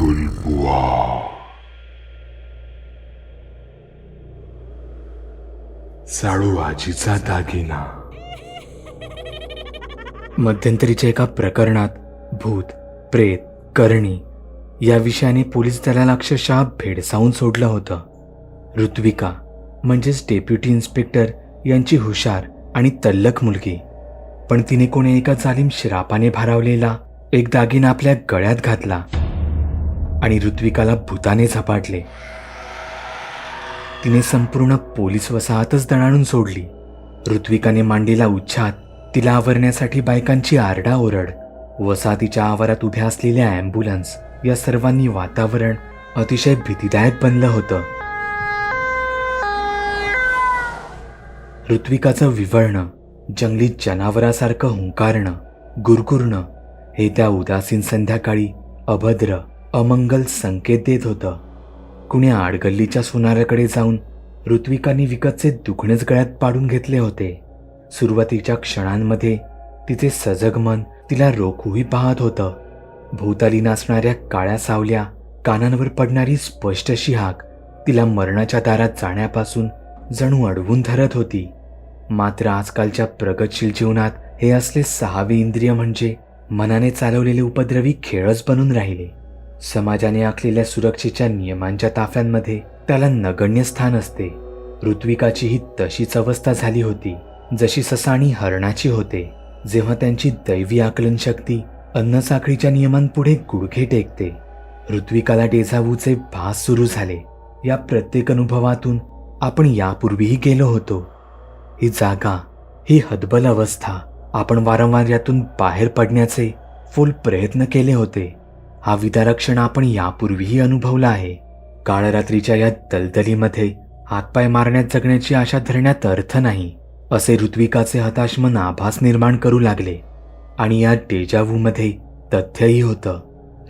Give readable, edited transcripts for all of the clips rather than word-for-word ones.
गुलबुआ. साळू आजीचा दागिना. मध्यंतरीच्या एका प्रकरणात भूत, प्रेत, करणी या विषयाने पोलीस दलाला अक्षरशः भेडसावून सोडलं होतं. ऋत्विका म्हणजेच डेप्युटी इन्स्पेक्टर यांची हुशार आणि तल्लख मुलगी, पण तिने कोणी एका जालिम श्रापाने भारावलेला एक दागिना आपल्या गळ्यात घातला आणि ऋत्विकाला भूताने झपाटले. तिने संपूर्ण पोलीस वसाहतच दणाणून सोडली. ऋत्विकाने मांडलेला उच्छाद, तिला आवरण्यासाठी बायकांची आरडाओरड, वसाहतीच्या आवारात उभ्या असलेल्या ॲम्ब्युलन्स या सर्वांनी वातावरण अतिशय भीतीदायक बनलं होतं. ऋत्विकाचं विव्हळणं, जंगली जनावरासारखं हुंकारणं, गुरगुरणं हे त्या उदासीन संध्याकाळी अभद्र, अमंगल संकेत देत होतं. कुणी आडगल्लीच्या सुनाराकडे जाऊन ऋत्विकाने विकतचे दुखणेच गळ्यात पाडून घेतले होते. सुरुवातीच्या क्षणांमध्ये तिचे सजग मन तिला रोखूही पाहत होतं. भोवताली नाचणाऱ्या काळ्या सावल्या, कानांवर पडणारी स्पष्ट अशी हाक तिला मरणाच्या दारात जाण्यापासून जणू अडवून धरत होती. मात्र आजकालच्या प्रगतशील जीवनात हे असले सहावे इंद्रिय म्हणजे मनाने चालवलेले उपद्रवी खेळच बनून राहिले. समाजाने आखलेल्या सुरक्षेच्या नियमांच्या ताफ्यांमध्ये त्याला नगण्य स्थान असते. ऋत्विकाची ही तशीच अवस्था झाली होती जशी ससा आणि हरणाची होते, जेव्हा त्यांची दैवी आकलन शक्ती अन्नसाखळीच्या नियमांपुढे गुडघे टेकते. ऋत्विकाला डेझावूचे भास सुरू झाले. या प्रत्येक अनुभवातून आपण यापूर्वीही गेलो होतो. ही जागा, ही हतबल अवस्था, आपण वारंवार यातून बाहेर पडण्याचे फुल प्रयत्न केले होते. हा विदारक्षण आपण यापूर्वीही अनुभवला आहे. काळरात्रीच्या या दलदलीमध्ये हातपाय मारण्यात जगण्याची आशा धरण्यात अर्थ नाही, असे ऋत्विकाचे हताश मन आभास निर्माण करू लागले. आणि या डेजावूमध्ये तथ्यही होतं.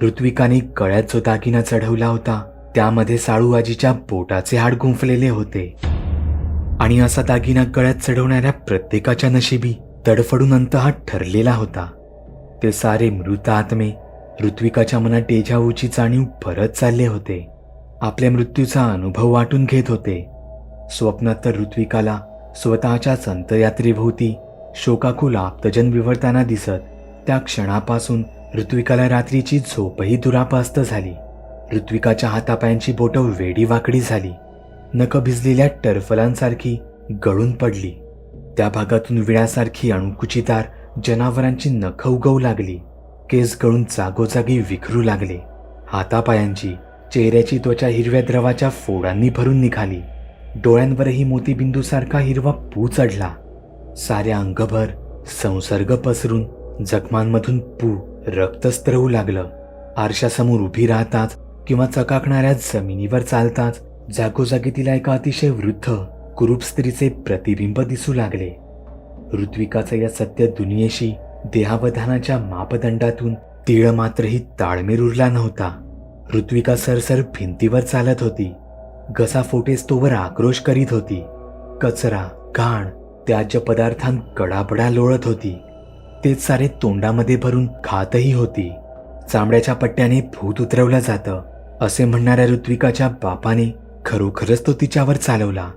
ऋत्विकाने गळ्यात जो दागिना चढवला होता त्यामध्ये साळू आजीच्या बोटाचे हाड गुंफलेले होते. आणि असा दागिना गळ्यात चढवणाऱ्या प्रत्येकाच्या नशिबी तडफडून अंतहा ठरलेला होता. ते सारे मृत आत्मे ऋत्विकाच्या मनात डेजावूची जाणीव भरत चालले होते. आपल्या मृत्यूचा अनुभव वाटून घेत होते. स्वप्नात तर ऋत्विकाला स्वतःच्याच अंतयात्रेभोवती शोकाकुल आप्तजन विवरताना दिसत. त्या क्षणापासून ऋत्विकाला रात्रीची झोपही दुरापास्त झाली. ऋत्विकाच्या हातापायांची बोटं वेडी वाकडी झाली, नखं भिजलेल्या टरफलांसारखी गळून पडली. त्या भागातून विळ्यासारखी अणुकुचितार जनावरांची नखं उगवू लागली. केस गळून जागोजागी विखरू लागले. हातापायांची, चेहऱ्याची त्वचा हिरव्या द्रवाच्या फोडांनी भरून निघाली. डोळ्यांवरही मोतीबिंदूसारखा हिरवा पू चढला. साऱ्या अंगभर संसर्ग पसरून जखमांमधून पू रक्त स्त्रवू लागलं. आरशासमोर उभी राहताच किंवा चकाकणाऱ्या जमिनीवर चालताच जागोजागी तिला एका अतिशय वृद्ध कुरूप स्त्रीचे प्रतिबिंब दिसू लागले. ऋत्विकाचा या सत्य दुनियेशी देहावधानाच्या मापदंडातून तीळ मात्रही ताळमेळ उरला नव्हता. ऋत्विका सरसर भिंतीवर चालत होती. घसा फोटेस तोवर आक्रोश करीत होती. कचरा, घाण, त्याज्य पदार्थांत गडाबडा लोळत होती. तेच सारे तोंडामध्ये भरून खातही होती. चामड्याच्या पट्ट्याने भूत उतरवलं जातं असे म्हणणाऱ्या ऋत्विकाच्या बापाने खरोखरच तो तिच्यावर चालवला,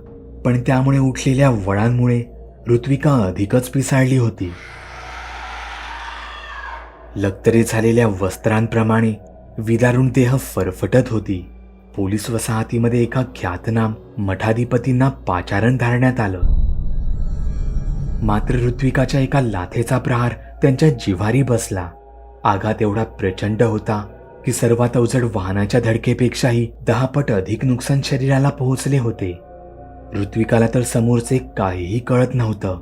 पण त्यामुळे उठलेल्या वळांमुळे ऋत्विका अधिकच पिसाळली होती. लक्तरे झालेल्या वस्त्रांप्रमाणे विदारुण देह फरफटत होती. पोलीस वसाहतीमध्ये एका ख्यातनाम मठाधिपतींना पाचारण धारण्यात आलं. मात्र ऋत्विकाच्या एका लाथेचा प्रहार त्यांच्या जिव्हारी बसला. आघात एवढा प्रचंड होता की सर्वात अवजड वाहनाच्या धडकेपेक्षाही 10 पट अधिक नुकसान शरीराला पोहोचले होते. ऋत्विकाला तर समोरचे काहीही कळत नव्हतं.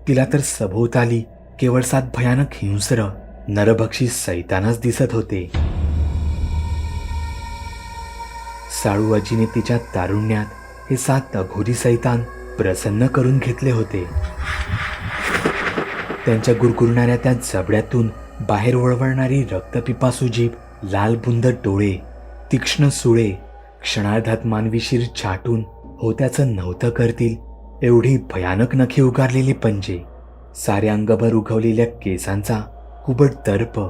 तिला तर सभोवताली केवळ 7 भयानक हिंस्र नरभक्षी सैतानच दिसत होते. साळू आजीने तिच्या तारुण्यात हे 7 अघोरी सैतान प्रसन्न करून घेतले होते. त्यांच्या गुरगुरणाऱ्या त्या जबड्यातून बाहेर वळवळणारी रक्तपिपासू जीभ, लाल बुंद डोळे, तीक्ष्ण सुळे, क्षणार्धात मानवी शिर छाटून होत्याचं नव्हतं करतील एवढी भयानक नखे उगारलेले पंजे, साऱ्या अंगभर उगवलेल्या केसांचा कुबट दर्प,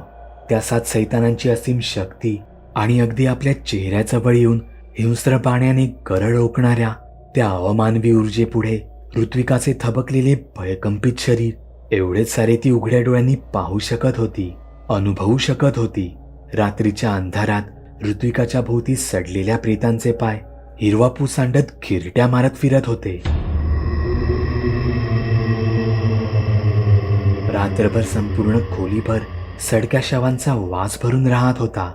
त्या 7 सैतानांची असीम शक्ती आणि अगदी आपल्या चेहऱ्याजवळ येऊन हिंस्र पाण्याने गरळ ओकणाऱ्या त्या अमानवी ऊर्जेपुढे ऋत्विकाचे थबकलेले भयकंपित शरीर एवढेच सारे ती उघड्या डोळ्यांनी पाहू शकत होती, अनुभवू शकत होती. रात्रीच्या अंधारात ऋत्विकाच्या भोवती सडलेल्या प्रेतांचे पाय हिरवा पू सांडत खिरट्या मारत फिरत होते. रात्रभर संपूर्ण खोलीभर सडक्या शवांचा वास भरून राहत होता.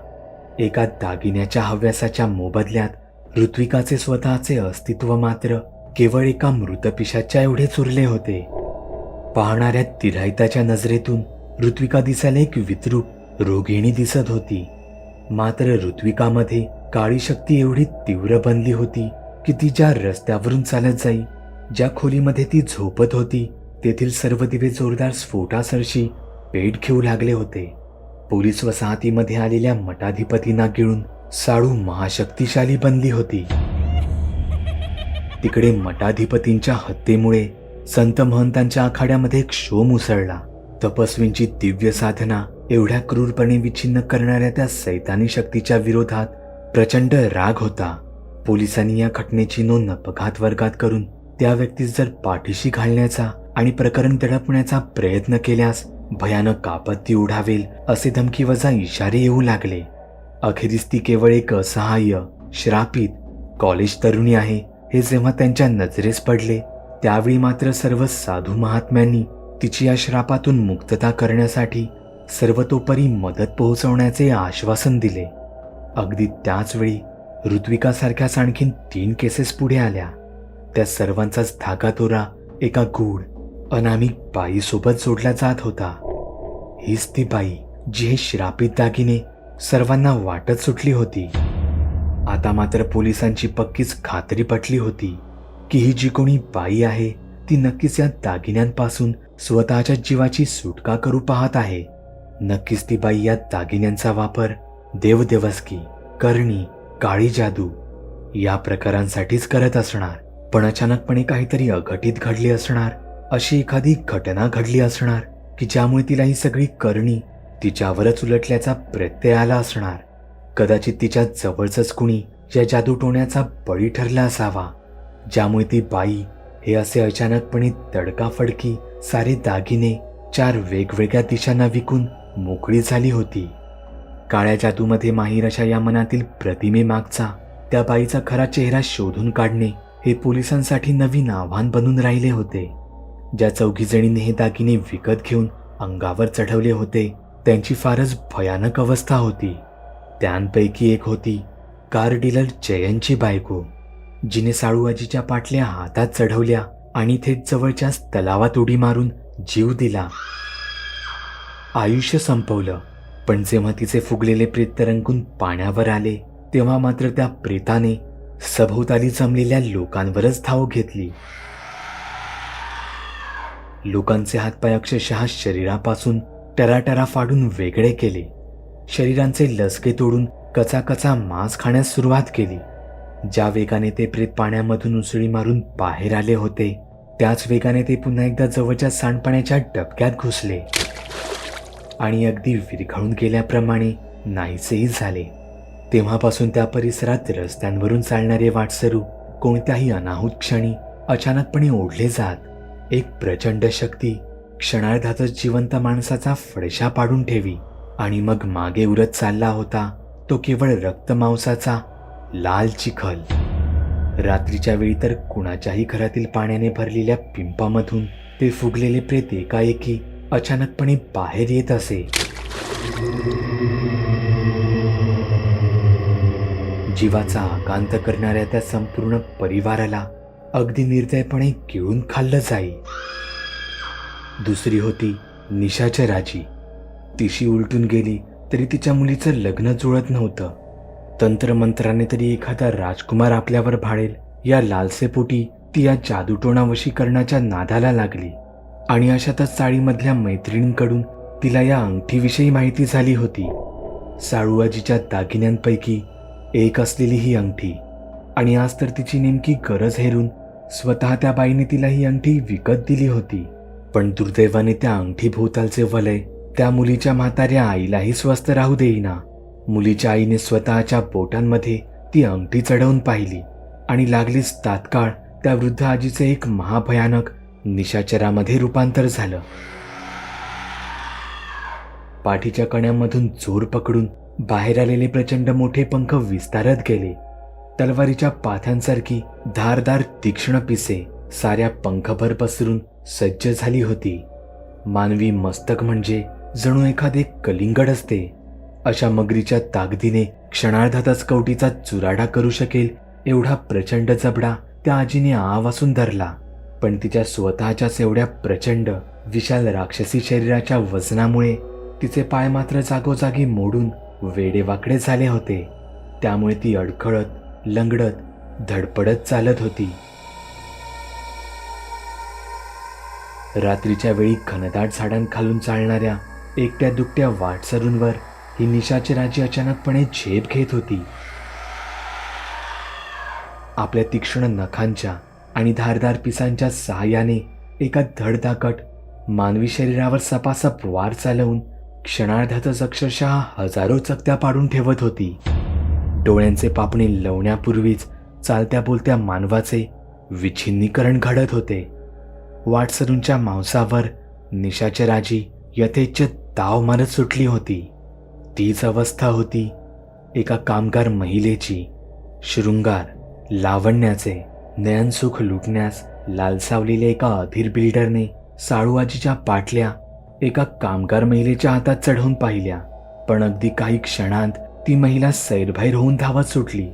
एका दागिन्याच्या हव्यासाच्या मोबदल्यात ऋत्विकाचे स्वतःचे अस्तित्व मात्र केवळ एका मृत पिशाच्या एवढेच उरले होते. पाहणाऱ्या तिराहिताच्या नजरेतून ऋत्विका दिसायला एक विद्रूप रोगिणी दिसत होती. मात्र ऋत्विकामध्ये काळी शक्ती एवढी तीव्र बनली होती की ती ज्या रस्त्यावरून चालत जाई, ज्या खोलीमध्ये ती झोपत होती, तेथील सर्व दिवे जोरदार स्फोटासरशी पेट घेऊ लागले होते. पोलीस वसाहतीमध्ये आलेल्या मठाधिपतींना गिळून साळू महाशक्तिशाली बनली होती. तिकडे मठाधिपतींच्या हत्येमुळे संत महंतांच्या आखाड्यामध्ये क्षोभ उसळला. तपस्वींची दिव्य साधना एवढ्या क्रूरपणे विच्छिन्न करणाऱ्या त्या सैतानी शक्तीच्या विरोधात प्रचंड राग होता. पोलिसांनी या घटनेची नोंद अपघात वर्गात करून त्या व्यक्तीस जर पाठीशी घालण्याचा आणि प्रकरण दडपण्याचा प्रयत्न केल्यास भयानक आपत्ती ओढावेल असे धमकीवजा इशारे येऊ लागले. अखेरीस ती केवळ एक असहाय्य, श्रापित कॉलेज तरुणी आहे हे जेव्हा त्यांच्या नजरेस पडले, त्यावेळी मात्र सर्व साधू महात्म्यांनी तिची या श्रापातून मुक्तता करण्यासाठी सर्वतोपरी मदत पोहोचवण्याचे आश्वासन दिले. अगदी त्याच वेळी ऋत्विकासारख्याच आणखीन 3 केसेस पुढे आल्या. त्या सर्वांचाच धागातोरा एका गूढ अनामिक बाईसोबत जोडला जात होता. हीच ती बाई जी हे श्रापित दागिने सर्वांना वाटत सुटली होती. आता मात्र पोलिसांची पक्कीच खात्री पटली होती की ही जी कोणी बाई आहे ती नक्कीच या दागिन्यांपासून स्वतःच्या जीवाची सुटका करू पाहत आहे. नक्कीच ती बाई या दागिन्यांचा वापर देवदेवस्की, करणी, काळी जादू या प्रकारांसाठीच करत असणार. पण अचानकपणे काहीतरी अघटित घडले असणार, अशी एखादी घटना घडली असणार की ज्यामुळे तिला ही सगळी करणी तिच्यावरच उलटल्याचा प्रत्यय आला असणार. कदाचित तिच्या जवळच कुणी या जादूटोण्याचा बळी ठरला असावा, ज्यामुळे ती बाई हे असे अचानकपणे तडकाफडकी सारे दागिने 4 वेगवेगळ्या दिशांना विकून मोकळी झाली होती. काळ्या जादूमध्ये माहीर अशा या मनातील प्रतिमेमागचा त्या बाईचा खरा चेहरा शोधून काढणे हे पोलिसांसाठी नवीन आव्हान बनून राहिले होते. ज्या 4 जणींनी हे दागिने विकत घेऊन अंगावर चढवले होते त्यांची फारच भयानक अवस्था होती. त्यांपैकी एक होती कार डीलर जयंतची बायको, जिने साळूआजीच्या पाटल्या हातात चढवल्या आणि थेट जवळच्याच तलावात उडी मारून जीव दिला. आयुष्य संपवलं. पण जेव्हा तिचे फुगलेले प्रेत तरंगून पाण्यावर आले तेव्हा मात्र त्या प्रेताने सभोवताली जमलेल्या लोकांवरच धाव घेतली. लोकांचे हातपाय अक्षरशः शरीरापासून टराटरा फाडून वेगळे केले. शरीरांचे लसके तोडून कचाकचा मांस खाण्यास सुरुवात केली. ज्या वेगाने ते प्रेत पाण्यामधून उसळी मारून बाहेर आले होते त्याच वेगाने ते पुन्हा एकदा जवळच्या सांडपाण्याच्या डबक्यात घुसले आणि अगदी विरघळून गेल्याप्रमाणे नाहीसेही झाले. तेव्हापासून त्या परिसरात रस्त्यांवरून चालणारे वाटसरू कोणत्याही अनाहूत क्षणी अचानकपणे ओढले जात. एक प्रचंड शक्ती क्षणार्धातच जिवंत माणसाचा फडशा पाडून ठेवी आणि मग मागे उरत चालला होता तो केवळ रक्तमांसाचा लाल चिखल. रात्रीच्या वेळी तर कुणाच्याही घरातील पाण्याने भरलेल्या पिंपामधून ते फुगलेले प्रेत एकाएकी अचानकपणे बाहेर येत असे. जीवाचा आकांत करणाऱ्या त्या संपूर्ण परिवाराला अगदी निर्दयपणे गिळून खाल्लं जाई. दुसरी होती निशाच्या राजी. तिशी उलटून गेली तरी तिच्या मुलीचं लग्न जुळत नव्हतं. तंत्रमंत्राने तरी एखादा राजकुमार आपल्यावर भाळेल या लालसेपोटी ती या जादूटोणा वशीकरणाच्या नादाला लागली. आणि अशातच चाळीमधल्या मैत्रिणींकडून तिला या अंगठीविषयी माहिती झाली होती. साळूआजीच्या दागिन्यांपैकी एक असलेली ही अंगठी. आणि आज तर तिची नेमकी गरज हेरून स्वतः त्या बाईने तिला ही अंगठी विकत दिली होती. पण दुर्दैवाने त्या अंगठी भोवतालचे वलय त्या मुलीच्या म्हाताऱ्या आईलाही स्वस्थ राहू देईना. मुलीच्या आईने स्वतःच्या बोटांमध्ये ती अंगठी चढवून पाहिली आणि लागलीच तात्काळ त्या वृद्ध आजीचे एक महाभयानक निशाचरामध्ये रूपांतर झालं. पाठीच्या कण्यामधून जोर पकडून बाहेर आलेले प्रचंड मोठे पंख विस्तारत गेले. तलवारीच्या पाथ्यांसारखी धारदार तीक्ष्ण पिसे साऱ्या पंखभर पसरून सज्ज झाली होती. मानवी मस्तक म्हणजे जणू एखादे कलिंगड असते. अशा मगरीच्या ताकदीने क्षणार्धातच कवटीचा चुराडा करू शकेल एवढा प्रचंड जबडा त्या आजीने आवासून धरला. पण तिच्या स्वतःच्याच एवढ्या प्रचंड विशाल राक्षसी शरीराच्या वजनामुळे तिचे पाय मात्र जागोजागी मोडून वेडेवाकडे झाले होते. त्यामुळे ती अडखळत, लंगडत, धडपडत चालत होती. रात्रीच्या वेळी घनदाट झाडांखालून चालणाऱ्या एकट्या दुकट्या वाटसरूंवर ही निशाचराची अचानकपणे झेप घेत होती. आपल्या तीक्ष्ण नखांच्या आणि धारदार पिसांच्या सहाय्याने एका धडधाकट मानवी शरीरावर सपासप वार चालवून क्षणार्धातच अक्षरशः हजारो चकत्या पाडून ठेवत होती. डोळ्यांचे पापणे लवण्यापूर्वीच चालत्या बोलत्या मानवाचे विच्छिन्नीकरण घडत होते. वाटसरूंच्या मांसावर निशाचराची यथेच्छ ताव मारत सुटली होती. तीच अवस्था होती एका कामगार महिलेची. शृंगार, लावण्याचे नयनसुख लुटण्यास लालसावलेल्या एका अधीर बिल्डरने साळूआजीच्या पाटल्या एका कामगार महिलेच्या हातात चढवून पाहिल्या. पण अगदी काही क्षणांत ती महिला सैरभैर होऊन धावत सुटली.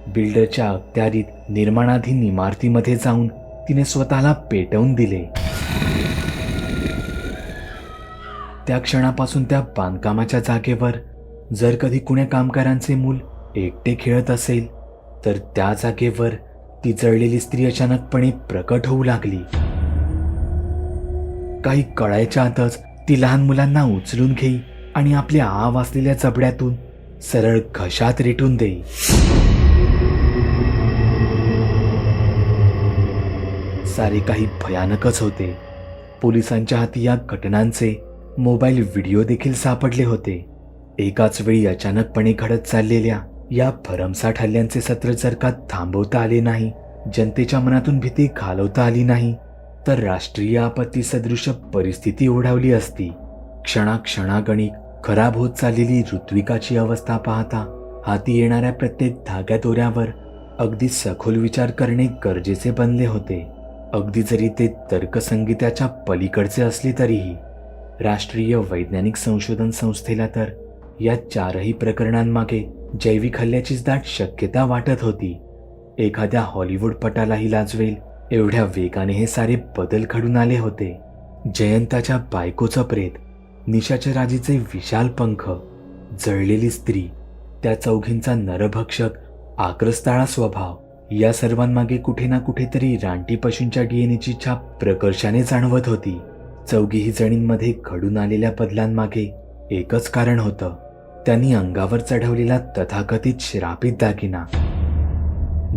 बिल्डरच्या अखत्यारीत निर्माणाधीन इमारतीमध्ये जाऊन तिने स्वतःला पेटवून दिले. त्या क्षणापासून त्या बांधकामाच्या जागेवर जर कधी कुण्या कामगारांचे मूल एकटे खेळत असेल तर त्या जागेवर ती जळलेली स्त्री अचानकपणे प्रकट होऊ लागली. काही कळायच्या आतच ती लहान मुलांना उचलून घेई आणि आपल्या आव असलेल्या जबड्यातून सरळ घशात रेटून देई. सारे काही भयानकच होते. पोलिसांच्या हाती या घटनांचे मोबाईल व्हिडिओ देखील सापडले होते. एकाच वेळी अचानकपणे घडत चाललेल्या या भरमसाठ हल्ल्यांचे सत्र जर का थांबवता आले नाही, जनतेच्या मनातून भीती घालवता आली नाही, तर राष्ट्रीय आपत्ती सदृश परिस्थिती ओढावली असती. क्षणागणिक खराब होत चाललेली ऋत्विकाची अवस्था पाहता हाती येणाऱ्या प्रत्येक धाग्यादोऱ्यावर अगदी सखोल विचार करणे गरजेचे बनले होते. अगदी जरी ते तर्कसंगीताच्या पलीकडचे असले तरीही. राष्ट्रीय वैज्ञानिक संशोधन संस्थेला तर या चारही प्रकरणांमागे जैविक हल्ल्याचीच दाट शक्यता वाटत होती. एखाद्या हॉलिवूड पटालाही लाजवेल एवढ्या वेगाने हे सारे बदल घडून आले होते. जयंताच्या बायकोचं प्रेत, निशाचराजीचे विशाल पंख, जळलेली स्त्री, त्या चौघींचा नरभक्षक आक्रस्ताळा स्वभाव, या सर्वांमागे कुठे ना कुठेतरी रानटी पशूंच्या डीएनएची छाप प्रकर्षाने जाणवत होती. चौघीही जणींमध्ये घडून आलेल्या बदलांमागे एकच कारण होतं, त्यांनी अंगावर चढवलेला तथाकथित श्रापित दागिना.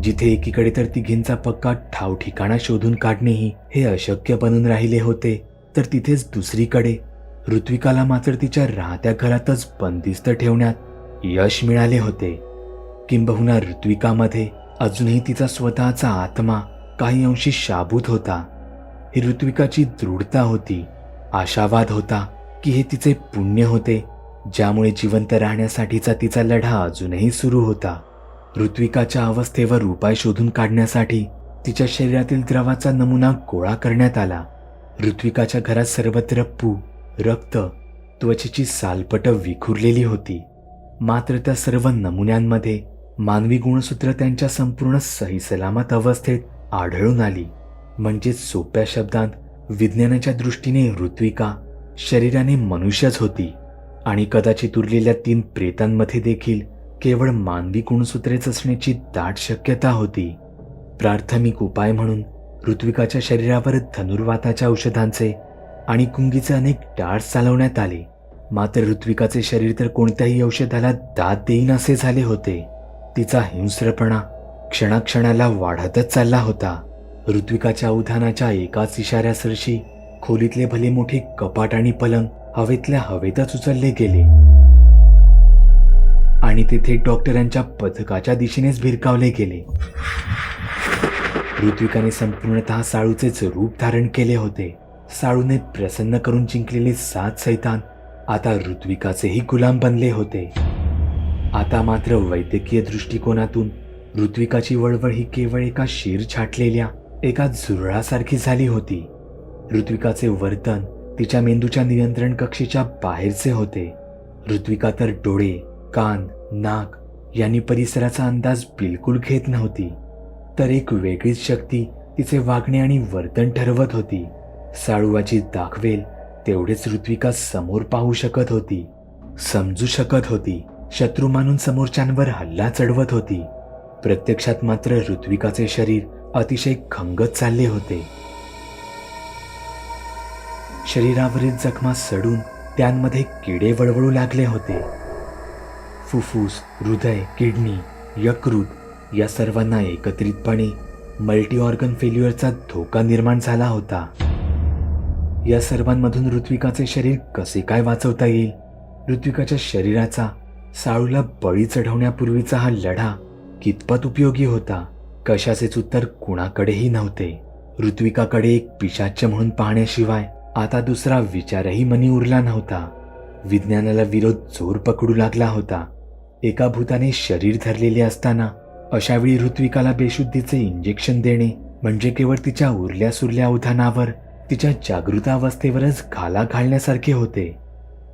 जिथे एकीकडे तर तिघींचा पक्का ठाव ठिकाणा शोधून काढणेही हे अशक्य बनून राहिले होते, तर तिथेच दुसरीकडे ऋत्विकाला मात्र तिच्या राहत्या घरातच बंदिस्त ठेवण्यात यश मिळाले होते. किंबहुना ऋत्विकामध्ये अजूनही तिचा स्वतःचा आत्मा काही अंशी शाबूत होता. ही ऋत्विकाची दृढता होती, आशावाद होता की हे तिचे पुण्य होते, ज्यामुळे जिवंत राहण्यासाठीचा तिचा लढा अजूनही सुरू होता. ऋत्विकाच्या अवस्थेवर उपाय शोधून काढण्यासाठी तिच्या शरीरातील द्रवाचा नमुना गोळा करण्यात आला. ऋत्विकाच्या घरात सर्वत्र पू, रक्त, त्वचेची सालपट विखुरलेली होती. मात्र त्या सर्व नमुन्यांमध्ये मानवी गुणसूत्र त्यांच्या संपूर्ण सहीसलामत अवस्थेत आढळून आली. म्हणजे सोप्या शब्दांत विज्ञानाच्या दृष्टीने ऋत्विका शरीराने मनुष्यच होती. आणि कदाचित उरलेल्या 3 प्रेतांमध्ये देखील केवळ मानवी गुणसूत्रेच असण्याची दाट शक्यता होती. प्राथमिक उपाय म्हणून ऋत्विकाच्या शरीरावर धनुर्वाताच्या औषधांचे आणि गुंगीचे अनेक डास चालवण्यात आले. मात्र ऋत्विकाचे शरीर तर कोणत्याही औषधाला दाद देईन असे झाले होते. तिचा हिंस्रपणा क्षणाक्षणाला वाढतच चालला होता. ऋत्विकाच्या उधानाच्या एकाच इशाऱ्यासरशी खोलीतले भले मोठे कपाट आणि पलंग हवेतल्या हवेतच उचलले गेले. आणि ते थेट डॉक्टरांच्या पथकाच्या दिशेनेच भिरकावले गेले. ऋत्विकाने संपूर्णतः साळूचेच रूप धारण केले होते. साळूने प्रसन्न करून जिंकलेले 7 सैतान आता ऋत्विकाचेही गुलाम बनले होते. आता मात्र वैद्यकीय दृष्टिकोनातून ऋत्विकाची वळवळ ही केवळ एका शीर छाटलेल्या एका झुरळासारखी झाली होती. ऋत्विकाचे वर्तन तिच्या मेंदूच्या नियंत्रण कक्षेच्या बाहेरचे होते. ऋत्विका तर डोळे, कान, नाक यांनी परिसराचा अंदाज बिलकुल घेत नव्हती, तर एक वेगळीच शक्ती तिचे वागणे आणि वर्तन ठरवत होती. साळूवाची दाखवेल तेवढेच ऋत्विका समोर पाहू शकत होती, समजू शकत होती, शत्रू मानून समोरच्यांवर हल्ला चढवत होती. प्रत्यक्षात मात्र ऋत्विकाचे शरीर अतिशय खंगत चालले होते. शरीरावरील जखमा सडून त्यांमध्ये किडे वळवळू लागले होते. फुफ्फुस, हृदय, किडनी, यकृत या सर्वांना एकत्रितपणे मल्टी ऑर्गन फेल्युअरचा धोका निर्माण झाला होता. या सर्वांमधून ऋत्विकाचे शरीर कसे काय वाचवता येईल? ऋत्विकाच्या शरीराचा साळूला बळी चढवण्यापूर्वीचा हा लढा कितपत उपयोगी होता? कशाचेच उत्तर कुणाकडेही नव्हते. ऋत्विकाकडे एक पिशाच्य म्हणून पाहण्याशिवाय आता दुसरा विचारही मनी उरला नव्हता. विज्ञानाला विरोध जोर पकडू लागला होता. एका भूताने शरीर धरलेले असताना अशावेळी ऋत्विकाला बेशुद्धीचे इंजेक्शन देणे म्हणजे केवळ तिच्या उरल्या सुरल्या अवधानावर, तिच्या जागृतावस्थेवरच घाला घालण्यासारखे होते,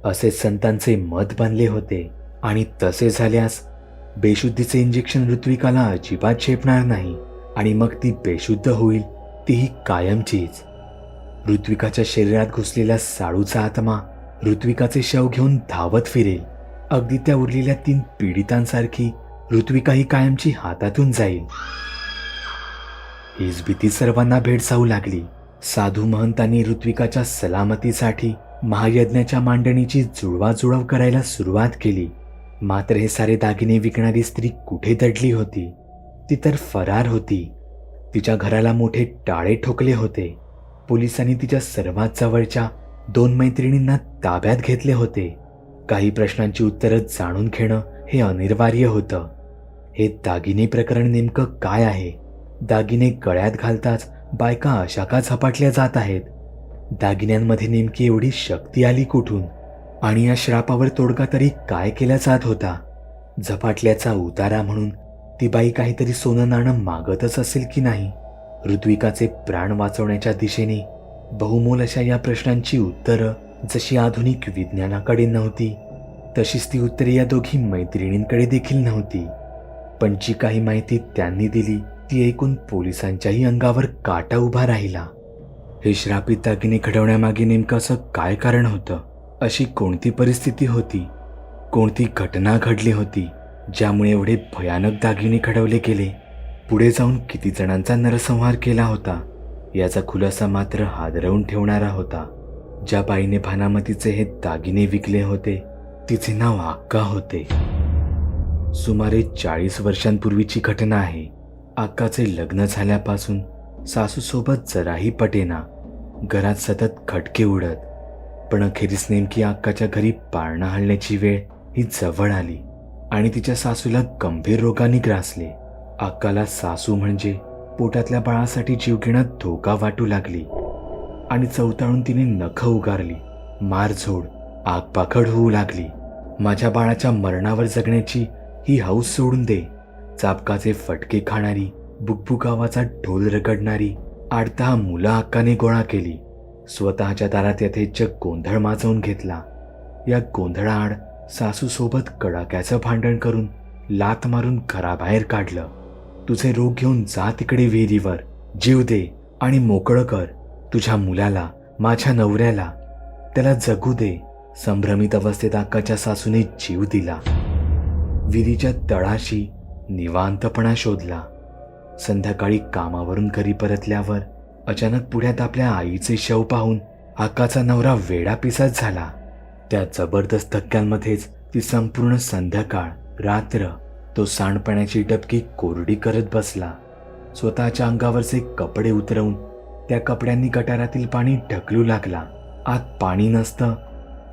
असे संतांचे मत बनले होते. आणि तसे झाल्यास बेशुद्धीचे इंजेक्शन ऋत्विकाला अजिबात झेपणार नाही आणि मग ती बेशुद्ध होईल, तीही कायमचीच. ऋत्विकाच्या शरीरात घुसलेला साळूचा आत्मा ऋत्विकाचे शव घेऊन धावत फिरेल. अगदी त्या उरलेल्या 3 पीडितांसारखी ऋत्विका ही कायमची हातातून जाईल. हीच भीती सर्वांना भेडसावू लागली. साधू महंतांनी ऋत्विकाच्या सलामतीसाठी महायज्ञाच्या मांडणीची जुळवाजुळव करायला सुरुवात केली. मात्र हे सारे दागिने विकणारी स्त्री कुठे दडली होती? ती तर फरार होती. तिच्या घराला मोठे टाळे ठोकले होते. पोलिसांनी तिच्या सर्वात जवळच्या 2 मैत्रिणींना ताब्यात घेतले होते. काही प्रश्नांची उत्तरं जाणून घेणं हे अनिवार्य होतं. हे दागिने प्रकरण नेमकं काय आहे? दागिने गळ्यात घालताच बायका अशा का झपाटल्या जात आहेत? दागिन्यांमध्ये नेमकी एवढी शक्ती आली कुठून? आणि या श्रापावर तोडगा तरी काय केला जात होता? झपाटल्याचा उतारा म्हणून ती बाई काहीतरी सोनं नाणं मागतच असेल की नाही? ऋत्विकाचे प्राण वाचवण्याच्या दिशेने बहुमोल अशा या प्रश्नांची उत्तरं जशी आधुनिक विज्ञानाकडे नव्हती, तशीच ती उत्तरे या दोघी मैत्रिणींकडे देखील नव्हती. पण जी काही माहिती त्यांनी दिली ती ऐकून पोलिसांच्याही अंगावर काटा उभा राहिला. हे श्रापित दागिने घडवण्यामागे नेमकं असं काय कारण होतं? अशी कोणती परिस्थिती होती? कोणती घटना घडली होती ज्यामुळे एवढे भयानक दागिने घडवले गेले? पुढे जाऊन किती जणांचा नरसंहार केला होता? याचा खुलासा मात्र हादरवून ठेवणारा होता. ज्या बाईने भानामतीचे हे दागिने विकले होते तिचे नाव अक्का होते. सुमारे 40 वर्षांपूर्वीची घटना आहे. अक्काचे लग्न झाल्यापासून सासूसोबत जराही पटेना. घरात सतत खटके उडत. पण अखेरीस नेमकी अक्काच्या घरी पाळणा हलण्याची वेळ ही जवळ आली आणि तिच्या सासूला गंभीर रोगाने ग्रासले. अक्काला सासू म्हणजे पोटातल्या बाळासाठी जीवघेणा धोका वाटू लागली आणि चवताळून तिने नखं उगारली. मारझोड, आगपाखड होऊ लागली. माझ्या बाळाच्या मरणावर जगण्याची ही हौस सोडून दे. चाबकाचे फटके खाणारी, बुकबुक आवाजात ढोल रगडणारी 8-10 मुलं अक्काने गोळा केली. स्वतःच्या दारात यथेच्छ गोंधळ माजवून घेतला. या गोंधळाआड सासूसोबत कडाक्याचं भांडण करून लाथ मारून घराबाहेर काढलं. तुझे रोग घेऊन जा तिकडे विहिरीवर, जीव दे आणि मोकळं कर. तुझ्या मुलाला, माझ्या नवऱ्याला, त्याला जगू दे. संभ्रमित अवस्थेत अक्काच्या सासूने जीव दिला. विहिरीच्या तळाशी निवांतपणा शोधला. संध्याकाळी कामावरून घरी परतल्यावर अचानक पुढ्यात आपल्या आईचे शव पाहून अक्काचा नवरा वेडापिसाच झाला. त्या जबरदस्त धक्क्यांमध्येच ती संपूर्ण संध्याकाळ, रात्र तो सांडपाण्याची डबकी कोरडी करत बसला. स्वतःच्या अंगावरचे कपडे उतरवून त्या कपड्यांनी गटारातील पाणी ढकलू लागला. आत पाणी नसतं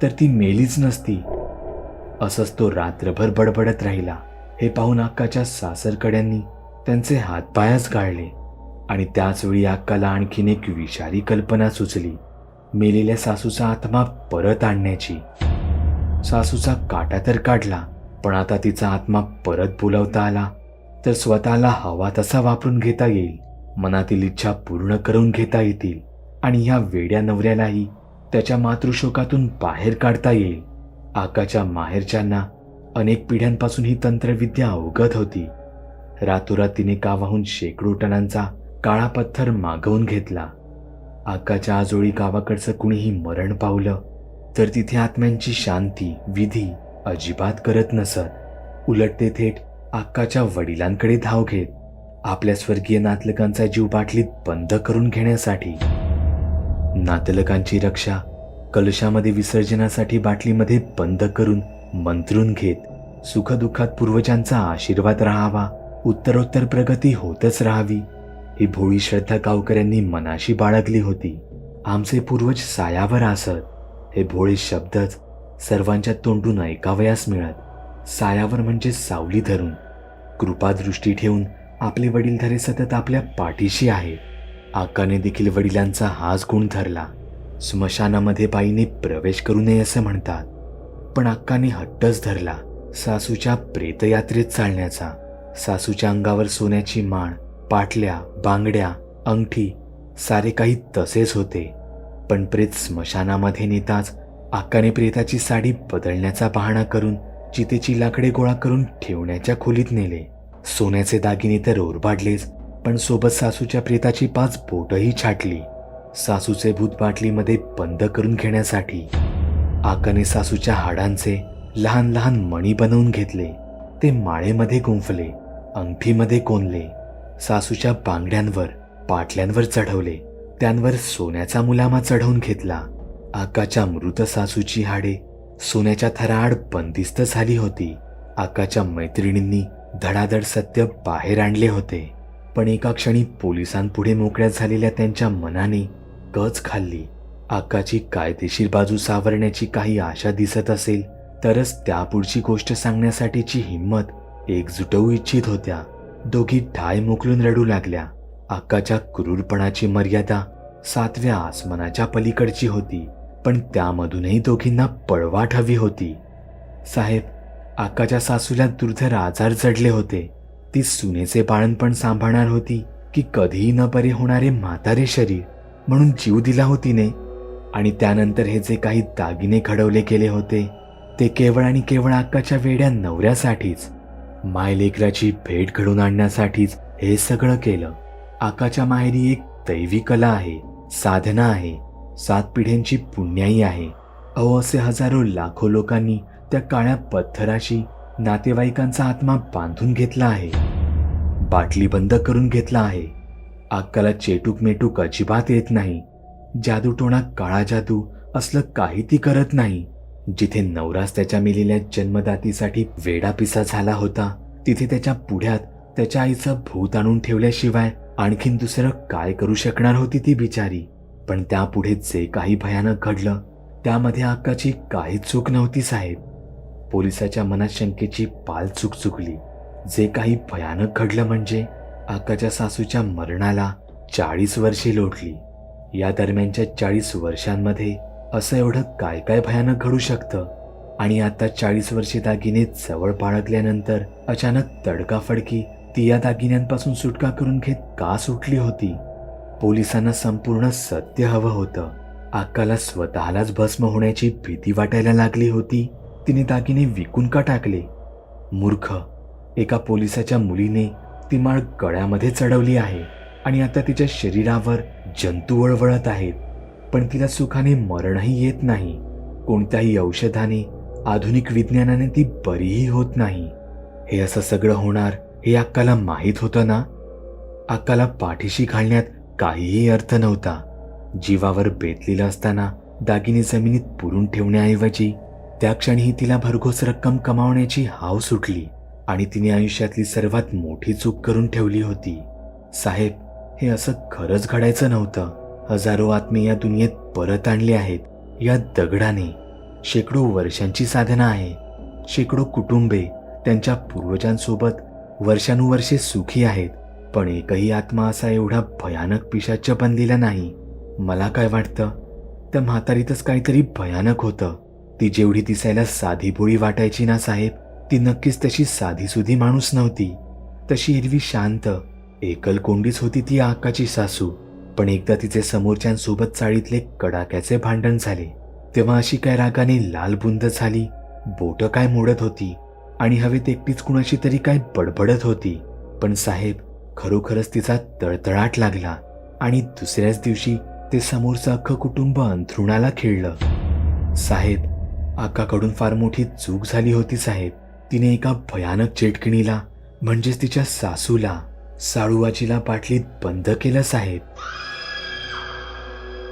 तर ती मेलीच नसती. असंच तो रात्रभर बडबडत राहिला. हे पाहून अक्काच्या सासरकड्यांनी त्यांचे हातपायच गाळले आणि त्याच वेळी अक्काला आणखीन एक विषारी कल्पना सुचली, मेलेल्या सासूचा आत्मा परत आणण्याची. सासूचा काटा तर काढला, पण आता तिचा आत्मा परत बोलावता आला तर स्वतःला हवा तसा वापरून घेता येईल, मनातील इच्छा पूर्ण करून घेता येतील आणि ह्या वेड्या नवऱ्यालाही त्याच्या मातृशोकातून बाहेर काढता येईल. आकाच्या माहेरच्यांना अनेक पिढ्यांपासून ही तंत्रविद्या अवगत होती. रातोरात तिने गावाहून शेकडो टनांचा काळा पत्थर मागवून घेतला. आकाच्या आजोळी गावाकडचं कुणीही मरण पावलं तर तिथे आत्म्यांची शांती विधी अजिबात करत नसत. उलट ते थेट आकाच्या वडिलांकडे धाव घेत आपल्या स्वर्गीय नातलगांचा जीव बाटलीत बंद करून घेण्यासाठी. नातलगांची रक्षा कलशामध्ये विसर्जनासाठी बाटलीमध्ये बंद करून मंत्रून घेत सुखदुःखात पूर्वजांचा आशीर्वाद राहावा, उत्तरोत्तर प्रगती होतच राहावी ही भोळी श्रद्धा गावकऱ्यांनी मनाशी बाळगली होती. आमचे पूर्वज सायावर असत हे भोळे शब्दच सर्वांच्या तोंडून ऐकावयास मिळत. सायावर म्हणजे सावली धरून कृपादृष्टी ठेवून आपले वडीलधारे सतत आपल्या पाठीशी आहेत. आकाने देखील वडिलांचा हाच गुण धरला. स्मशानामध्ये बाईने प्रवेश करू नये असं म्हणतात, पण अक्काने हट्टच धरला सासूच्या प्रेतयात्रेत चालण्याचा. सासूच्या अंगावर सोन्याची माळ, पाटल्या, बांगड्या, अंगठी सारे काही तसेच होते, पण प्रेत स्मशानामध्ये नेताच अक्काने प्रेताची साडी बदलण्याचा बहाणा करून चितेची लाकडे गोळा करून ठेवण्याच्या खोलीत नेले. सोन्याचे दागिने तर ओरबाडलेच, पण सोबत सासूच्या प्रेताची 5 बोटही छाटली. सासूचे भूत बाटलीमध्ये बंद करून घेण्यासाठी आकाने सासूच्या हाडांचे लहान लहान मणी बनवून घेतले. ते माळेमध्ये गुंफले, अंगठीमध्ये कोणले, सासूच्या बांगड्यांवर पाटल्यांवर चढवले, त्यांवर सोन्याचा मुलामा चढवून घेतला. आकाच्या मृत सासूची हाडे सोन्याच्या थराआड बंदिस्त झाली होती. आकाच्या मैत्रिणींनी धडाधड सत्य बाहेर आणले होते, पण एका क्षणी पोलिसांपुढे मोकळ्या झालेल्या त्यांच्या मनाने कच खाल्ली. आकाची कायदेशीर बाजू सावरण्याची काही आशा दिसत असेल तरच त्यापुढची गोष्ट सांगण्यासाठीची हिंमत एकजुटवू इच्छित होत्या. दोघी ठाय मोकलून रडू लागल्या. आकाच्या क्रूरपणाची मर्यादा 7व्या आसमानाच्या पलीकडची होती, पण त्यामधूनही दोघींना पळवाट हवी होती. साहेब, आकाच्या सासूला दुर्धर आजार जडले होते. ती सुनेचे बाळणपण सांभाळणार होती की कधीही न बरे होणारे म्हातारे शरीर, म्हणून जीव दिला हो तिने. आणि त्यानंतर हे जे काही दागिने घडवले गेले होते ते केवळ आणि केवळ आकाच्या वेड्या नवऱ्यासाठीच, मायलेकराची भेट घडवून आणण्यासाठीच हे सगळं केलं. आकाच्या माहेरी एक दैवी कला आहे, साधना आहे, 7 पिढ्यांची पुण्याई आहे. अहो, असे हजारो लाखो लोकांनी त्या काळ्या पत्थराशी नातेवाईकांचा आत्मा बांधून घेतला आहे, बाटली बंद करून घेतला आहे. अक्काला चेटूक मेटूक अजिबात येत नाही. जादूटोणा, काळा जादू असलं काही ती करत नाही. जिथे नवरास त्याच्या मेलेल्या जन्मदातीसाठी वेडापिसा झाला होता, तिथे त्याच्या पुढ्यात त्याच्या आईचं भूत आणून ठेवल्याशिवाय आणखीन दुसरं काय करू शकणार होती ती बिचारी. पण त्यापुढे जे काही भयानक घडलं त्यामध्ये अक्काची काहीच चूक नव्हती साहेब. पोलिसाच्या मनात शंकेची पाल चूक चुकली. जे काही भयानक घडलं म्हणजे आकाच्या सासूच्या मरणाला 40 वर्षे लोटली. या दरम्यानच्या 40 वर्षांमध्ये असं एवढं काय काय भयानक घडू शकतं, आणि आता 40 वर्षे दागिने जवळ बाळगल्यानंतर अचानक तडकाफडकी ती या दागिन्यांपासून सुटका करून घेत का सुटली होती? पोलिसांना संपूर्ण सत्य हवं होतं. अक्काला स्वतःलाच भस्म होण्याची भीती वाटायला लागली होती. तिने दागिने विकून का टाकले? मूर्ख, एका पोलिसाच्या मुलीने ती माळ गळ्यामध्ये चढवली आहे आणि आता तिच्या शरीरावर जंतू वळवळत आहेत, पण तिला सुखाने मरणही येत नाही. कोणत्याही औषधाने, आधुनिक विज्ञानाने ती बरीही होत नाही. हे असं सगळं होणार हे अक्काला माहीत होतं ना. अक्काला पाठीशी घालण्यात काहीही अर्थ नव्हता. जीवावर बेतलेलं असताना दागिने जमिनीत पुरून ठेवण्याऐवजी त्या क्षणीही तिला भरघोस रक्कम कमावण्याची हाव सुटली आणि तिने आयुष्यातली सर्वात मोठी चूक करून ठेवली होती. साहेब, हे असं खरंच घडायचं नव्हतं. हजारो आत्मे या दुनियेत परत आणले आहेत. या दगडाने शेकडो वर्षांची साधना आहे. शेकडो कुटुंबे त्यांच्या पूर्वजांसोबत वर्षानुवर्षे सुखी आहेत, पण एकही आत्मा असा एवढा भयानक पिशाच्य बनलेला नाही. मला काय वाटतं, त्या म्हातारीतच काहीतरी भयानक होतं. ती जेवढी दिसायला साधीभोळी वाटायची ना साहेब, ती नक्कीच तशी साधीसुधी माणूस नव्हती. तशी एरवी शांत एकलकोंडीच होती ती आकाची सासू. पण एकदा तिचे समोरच्यांसोबत चाळीतले कडाक्याचे भांडण झाले, तेव्हा अशी काय रागाने लालबुंद झाली, बोटं काय मोडत होती आणि हवेत एकटीच कुणाशी तरी काय बडबडत होती. पण साहेब, खरोखरच तिचा तळतळाट लागला आणि दुसऱ्याच दिवशी ते समोरचं अख्खं कुटुंब अंथरुणाला खिळलं. साहेब, आकाकडून फार मोठी चूक झाली होती साहेब. तिने एका भयानक चेटकिणीला, म्हणजेच तिच्या सासूला, साळूआजीला बाटलीत बंद केलं साहेब.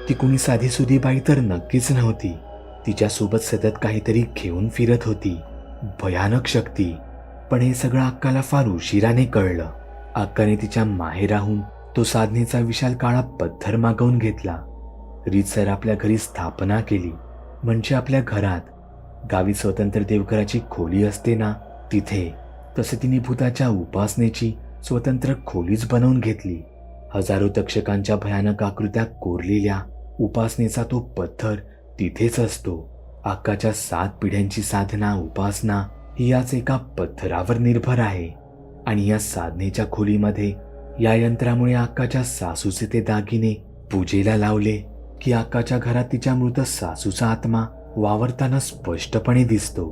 ती कुणी साधीसुधी बाई तर नक्कीच नव्हती. तिच्यासोबत सतत काहीतरी घेऊन फिरत होती, भयानक शक्ती. पण हे सगळं अक्काला फार उशिराने कळलं. अक्काने तिच्या माहेराहून तो साधनेचा विशाल काळा पत्थर मागवून घेतला. रीतसर आपल्या घरी स्थापना केली. म्हणजे आपल्या घरात गावी स्वतंत्र देवघराची खोली असते ना, तिथे. तसे तिने भूताच्या उपासनेची स्वतंत्र खोलीच बनवून घेतली. हजारो तक्षकांच्या भयानक आकृत्या कोरलेल्या उपासनेचा तो पत्थर तिथेच असतो. अक्काच्या 7 पिढ्यांची साधना उपासना ही याच एका पत्थरावर निर्भर आहे. आणि या साधनेच्या खोलीमध्ये या यंत्रामुळे अक्काच्या सासूचे ते दागिने पूजेला लावले की अक्काच्या घरात तिच्या मृत सासूचा आत्मा वावरताना स्पष्टपणे दिसतो.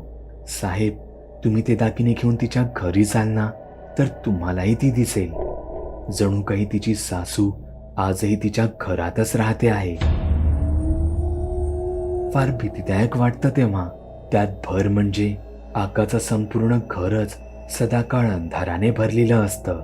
साहेब, तुम्ही ते दागिने घेऊन तिच्या घरी जाल ना, तर तुम्हालाही ती दिसेल. जणू काही तिची सासू आजही तिच्या घरातच राहते आहे. फार भीतीदायक वाटतं तेव्हा. त्यात भर म्हणजे आकाचं संपूर्ण घरच सदाकाळ अंधाराने भरलेलं असतं.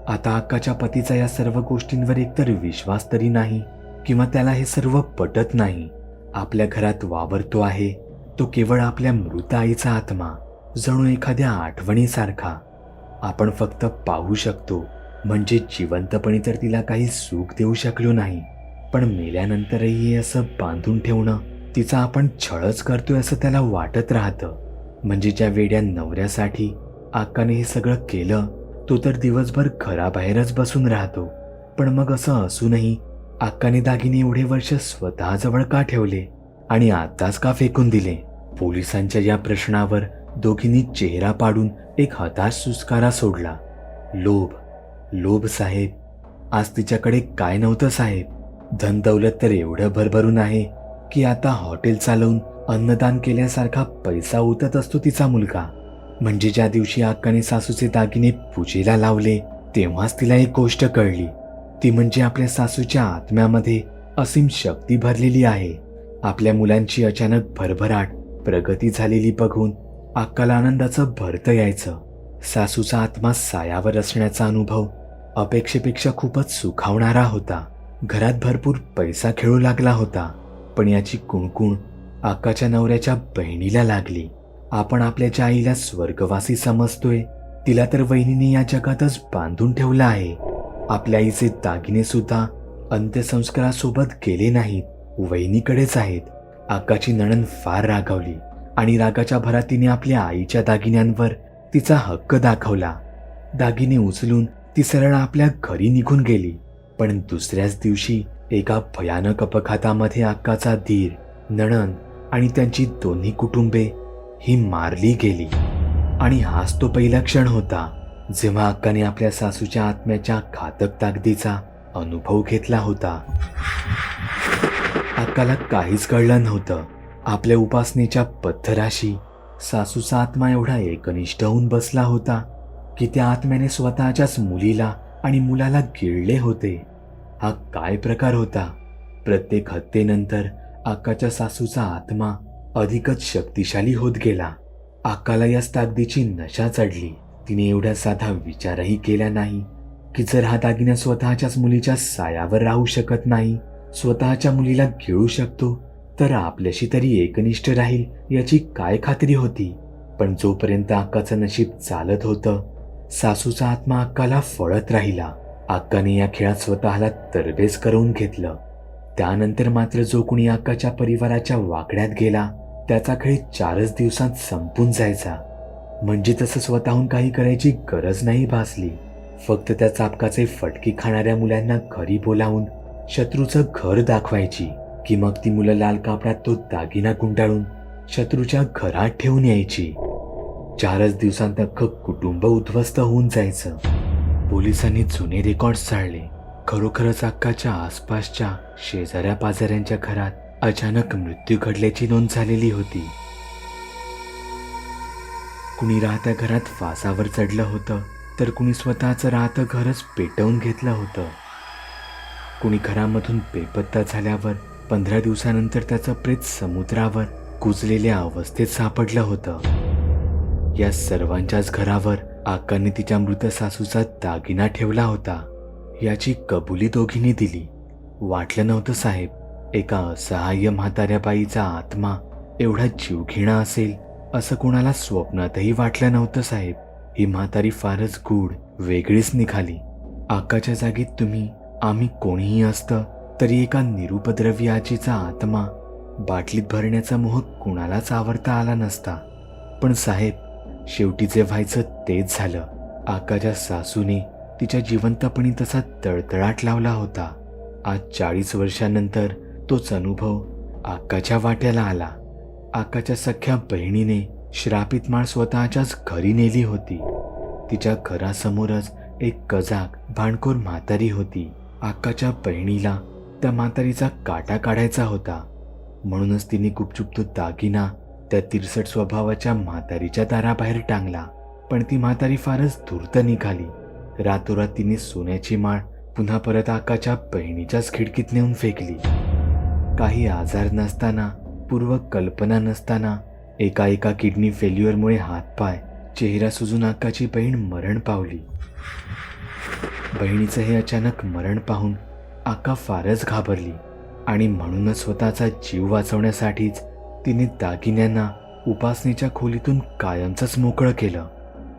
आता आकाच्या पतीचा या सर्व गोष्टींवर एकतर विश्वास तरी नाही किंवा त्याला हे सर्व पटत नाही. आपल्या घरात वावरतो आहे तो केवळ आपल्या मृत आईचा आत्मा, जणू एखाद्या आठवणीसारखा. आपण फक्त पाहू शकतो, म्हणजे जिवंतपणी तर तिला काही सुख देऊ शकलो नाही, पण मेल्यानंतरही हे असं बांधून ठेवणं तिचा आपण छळच करतोय असं त्याला वाटत राहतं. म्हणजे ज्या वेड्या नवऱ्यासाठी आकाने हे सगळं केलं, तो तर दिवसभर घराबाहेरच बसून राहतो. पण मग असं असूनही आकाने दागिने एवढे वर्ष स्वतःजवळ का ठेवले आणि आताच का फेकून दिले? पोलिसांच्या या प्रश्नावर दोघींनी चेहरा पाडून एक हताश सुस्कारा सोडला. लोभ साहेब. आज तिच्याकडे काय नव्हतं साहेब. धन दौलत तर एवढं भरभरून आहे की आता हॉटेल चालवून अन्नदान केल्यासारखा पैसा उतत असतो तिचा मुलगा. म्हणजे ज्या दिवशी अक्काने सासूचे दागिने पूजेला लावले, तेव्हाच तिला एक गोष्ट कळली. ती म्हणजे आपल्या सासूच्या आत्म्यामध्ये असीम शक्ती भरलेली आहे. आपल्या मुलांची अचानक भरभराट प्रगती झालेली बघून अक्काला आनंदाचं भरतं यायचं. सासूचा आत्मा सायावर असण्याचा अनुभव अपेक्षेपेक्षा खूपच सुखावणारा होता. घरात भरपूर पैसा खेळू लागला होता. पण याची कुणकुण अक्काच्या नवऱ्याच्या बहिणीला लागली. आपण आपल्या ज्या आईला स्वर्गवासी समजतोय, तिला तर वहिनीने या जगातच बांधून ठेवलं आहे. आपल्या आईचे दागिने सुद्धा अंत्यसंस्कारासोबत गेले नाहीत, वहिनीकडेच आहेत. अक्काची नणंद फार रागावली आणि रागाच्या भरात तिने आपल्या आईच्या दागिन्यांवर तिचा हक्क दाखवला. दागिने उचलून ती सरळ आपल्या घरी निघून गेली. पण दुसऱ्याच दिवशी एका भयानक अपघातामध्ये अक्काचा धीर, नणंद आणि त्यांची दोन्ही कुटुंबे ही मारली गेली. आणि हाच तो पहिला क्षण होता जेव्हा अक्काने आपल्या सासूच्या आत्म्याच्या घातक ताकदीचा अनुभव घेतला होता. अक्काला काहीच कळलं नव्हतं. आपल्या उपासनेच्या पत्थराशी सासूचा आत्मा एवढा एकनिष्ठ होऊन बसला होता की त्या आत्म्याने स्वतःच्याच मुलीला आणि मुलाला गिळले होते. हा काय प्रकार होता? प्रत्येक हत्येनंतर अक्काच्या सासूचा आत्मा अधिकच शक्तिशाली होत गेला. अक्काला या ताकदीची नशा चढली. तिने एवढा साधा विचारही केला नाही की जर हा दागिना स्वतःच्याच मुलीच्या सायावर राहू शकत नाही, स्वतःच्या मुलीला गिळू शकतो, तर आपल्याशी तरी एकनिष्ठ राहील याची काय खात्री होती? पण जोपर्यंत अक्काचं नशीब चालत होतं, सासूचा आत्मा अक्काला फळत राहिला. अक्काने या खेळात स्वतःला तरबेज करून घेतलं. त्यानंतर मात्र जो कुणी अक्काच्या परिवाराच्या वाकड्यात गेला त्याचा खेळ 4च दिवसात संपून जायचा. म्हणजे तसं स्वतःहून काही करायची गरज नाही भासली. फक्त त्या चाबकाचे फटके खाणाऱ्या मुलांना घरी बोलावून शत्रूचं घर दाखवायची, की मग ती मुलं लाल कापडात तो दागिना गुंडाळून शत्रूच्या घरात ठेवून यायची. 4च दिवसांत अख्खं कुटुंब उद्ध्वस्त होऊन जायचं. पोलिसांनी जुने रेकॉर्ड्स चाळले. खरोखरच अक्काच्या आसपासच्या शेजाऱ्या पाजाऱ्यांच्या घरात अचानक मृत्यू घडल्याची नोंद झालेली होती. कुणी राहत्या घरात फासावर चढलं होतं, तर कुणी स्वतःचं राहतं घरच पेटवून घेतलं होतं. कुणी घरामधून बेपत्ता झाल्यावर 15 दिवसानंतर त्याचं प्रेत समुद्रावर कुजलेल्या अवस्थेत सापडलं होतं. या सर्वांच्याच घरावर अक्काने तिच्या मृत सासूचा दागिना ठेवला होता. याची कबुली दोघींनी दिली. वाटलं नव्हतं साहेब, एका असहाय्य म्हाताऱ्या बाईचा आत्मा एवढा जीवघेणा असेल असं कोणाला स्वप्नातही वाटलं नव्हतं साहेब. ही म्हातारी फारच गूढ, वेगळीच निघाली. अक्काच्या जागीत तुम्ही, आम्ही कोणीही असतं तरी एका निरुपद्रवी आजीचा आत्मा बाटलीत भरण्याचा मोह कुणालाच आवडता आला नसता. पण साहेब, शेवटी जे व्हायचं तेच झालं. अक्काच्या सासूने तिच्या जिवंतपणी तसा तळतळाट लावला होता. आज 40 वर्षांनंतर तोच अनुभव अक्काच्या वाट्याला आला. अक्काच्या सख्या बहिणीने श्रापित माळ स्वतःच्याच घरी नेली होती. तिच्या घरासमोरच एक कजाक भांडखोर म्हातारी होती. अक्काच्या बहिणीला त्या म्हातारीचा काटा काढायचा होता. म्हणूनच तिने गुपचूप तो दागिना त्या तिरसट स्वभावाच्या म्हातारीच्या दाराबाहेर टांगला. पण ती म्हातारी फारच धूर्त निघाली. रातोरात तिने सोन्याची माळ पुन्हा परत अक्काच्या बहिणीच्याच खिडकीत नेऊन फेकली. काही आजार नसताना, पूर्व कल्पना नसताना, एका किडनी फेल्युअरमुळे हातपाय, चेहरा सुजून अक्काची बहीण मरण पावली. बहिणीचं हे अचानक मरण पाहून अक्का फारच घाबरली आणि म्हणूनच स्वतःचा जीव वाचवण्यासाठीच तिने दागिन्यांना उपासनेच्या खोलीतून कायमचंच मोकळं केलं.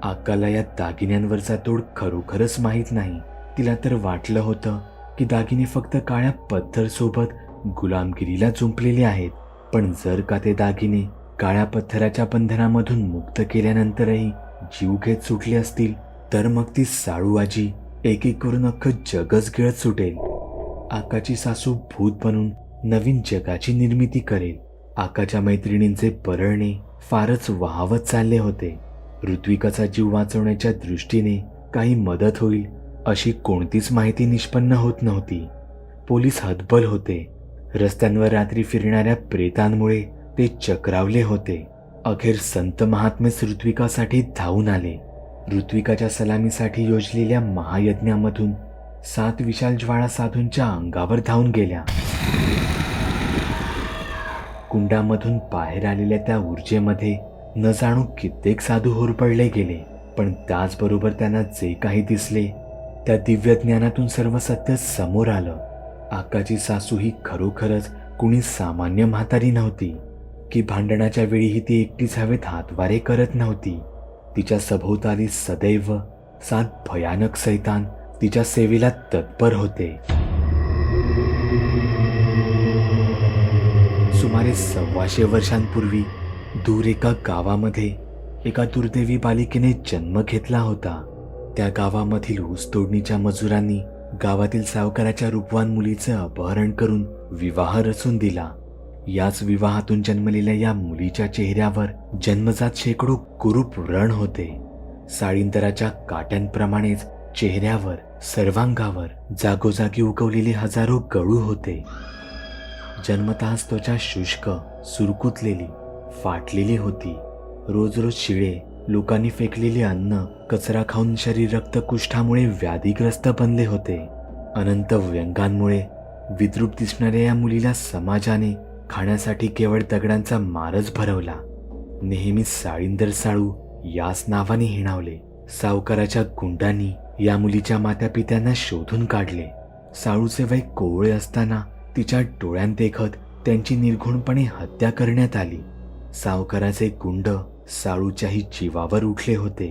अक्काला या दागिन्यांवरचा तोड खरोखरच माहीत नाही. तिला तर वाटलं होतं की दागिने फक्त काळ्या पत्थरसोबत गुलामगिरीला जुंपलेले आहेत. पण जर का ते दागिने काळ्या पत्थराच्या बंधनामधून मुक्त केल्यानंतरही जीव घेत सुटले असतील, तर मग ती साळू आजी एक एक करून अख्खं जगच गिळत सुटेल. अक्काची सासू भूत बनून नवीन जगाची निर्मिती करेल. अक्काच्या मैत्रिणींचे परळणे फारच वाहवत चालले होते. ऋत्विकाचा जीव वाचवण्याच्या दृष्टीने काही मदत होईल अशी कोणतीच माहिती निष्पन्न होत नव्हती. पोलीस हतबल होते. रस्त्यांवर रात्री फिरणाऱ्या प्रेतांमुळे ते चक्रावले होते. अखेर संत महात्मेच ऋत्विकासाठी धावून आले. ऋत्विकाच्या सलामीसाठी योजलेल्या महायज्ञामधून 7 विशाल ज्वाळा साधूंच्या अंगावर धावून गेल्या. कुंडामधून बाहेर आलेल्या त्या ऊर्जेमध्ये न जाणू कित्येक साधू होरपळले गेले. पण त्याचबरोबर त्यांना जे काही दिसले त्या दिव्य ज्ञानातून सर्व सत्य समोर आलं. अक्काची सासू ही खरोखरच कुणी सामान्य म्हातारी नव्हती, की भांडणाच्या वेळीही ती एकटीच हवेत हातवारे करत नव्हती. तिच्या सभोवताली सदैव 7 भयानक सैतान तिच्या सेवेला तत्पर होते. सुमारे 125 वर्षांपूर्वी दूर एका गावामध्ये एका दुर्दैवी बालिकेने जन्म घेतला होता. त्या गावामधील ऊस तोडणीच्या मजुरांनी गावातील सावकाराच्या रूपवान मुलीचं अपहरण करून विवाह रचून दिला. याच विवाहातून जन्मलेल्या या मुलीच्या चेहऱ्यावर जन्मजात शेकडो कुरूप व्रण होते. साळींदराच्या काट्यांप्रमाणेच चेहऱ्यावर, सर्वांगावर जागोजागी उगवलेले हजारो गळू होते. जन्मतःच त्वचा शुष्क, सुरकुतलेली, फाटलेली होती. रोज रोज शिळे, लोकांनी फेकलेले अन्न, कचरा खाऊन शरीर रक्तकुष्ठामुळे व्याधीग्रस्त बनले होते. अनंत व्यंगांमुळे विद्रूप दिसणाऱ्या या मुलीला समाजाने खाण्यासाठी केवळ दगडांचा मारच भरवला. नेहमी साळींदर साळू याच नावाने हिणावले. सावकाराच्या गुंडांनी या मुलीच्या मातापित्यांना शोधून काढले. साळूचे वय कोवळे असताना तिच्या डोळ्यांत देखत त्यांची निर्घुणपणे हत्या करण्यात आली. सावकाराचे गुंड साळूच्याही जीवावर उठले होते.